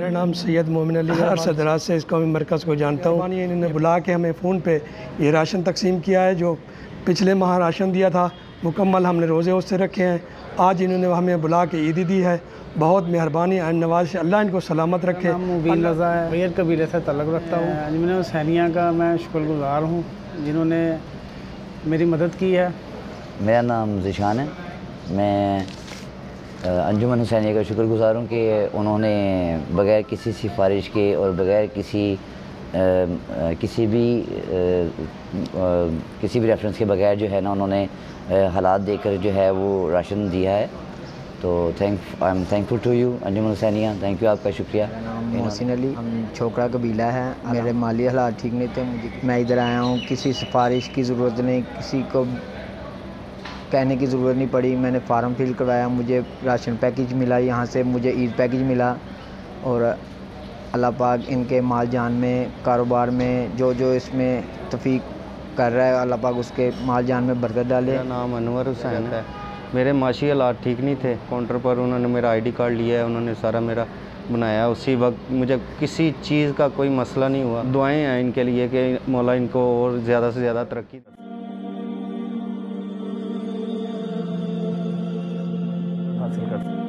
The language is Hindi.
मेरा नाम सैयद मोमिन अली है और सदरात से इस कौमी मरकज़ को जानता हूँ। इन्होंने बुला के हमें फ़ोन पे ये राशन तकसीम किया है। जो पिछले माह राशन दिया था मुकम्मल हमने रोज़े उससे रखे हैं। आज इन्होंने हमें बुला के ईदी दी है। बहुत मेहरबानी है नवाज से, अल्लाह इनको सलामत रखे। मुबीन रज़ा है, बैर कबीले से तल्लुक़ रखता हूँ। अंजुमन हुसैनिया का मैं शुक्रगुज़ार हूँ जिन्होंने मेरी मदद की है। मेरा नाम ज़िशान है। मैं अंजुमन हुसैनिया का शुक्रगुज़ार हूँ कि उन्होंने बग़ैर किसी सिफारिश के और बग़ैर किसी भी रेफरेंस के बगैर जो है ना उन्होंने हालात देखकर जो है वो राशन दिया है। तो I am thankful to you Anjuman Husainiya, thank you, आपका शुक्रिया। मोहसिन अली, हम छोकरा कबीला है। मेरे माली हालात ठीक नहीं थे, मैं इधर आया हूँ। किसी सिफारिश की ज़रूरत नहीं, किसी को कहने की ज़रूरत नहीं पड़ी। मैंने फ़ार्म फिल करवाया, मुझे राशन पैकेज मिला, यहाँ से मुझे ईद पैकेज मिला। और अल्लाह पाक इनके माल जान में, कारोबार में जो इसमें तौफ़ीक कर रहा है, अल्लाह पाक उसके माल जान में बरकत डाले। मेरा नाम अनवर हुसैन है। मेरे माशी हालात ठीक नहीं थे। काउंटर पर उन्होंने मेरा आईडी कार्ड लिया है, उन्होंने सारा मेरा बनाया। उसी वक्त मुझे किसी चीज़ का कोई मसला नहीं हुआ। दुआएं हैं इनके लिए कि मौला इनको और ज़्यादा से ज़्यादा तरक्की हासिल कर।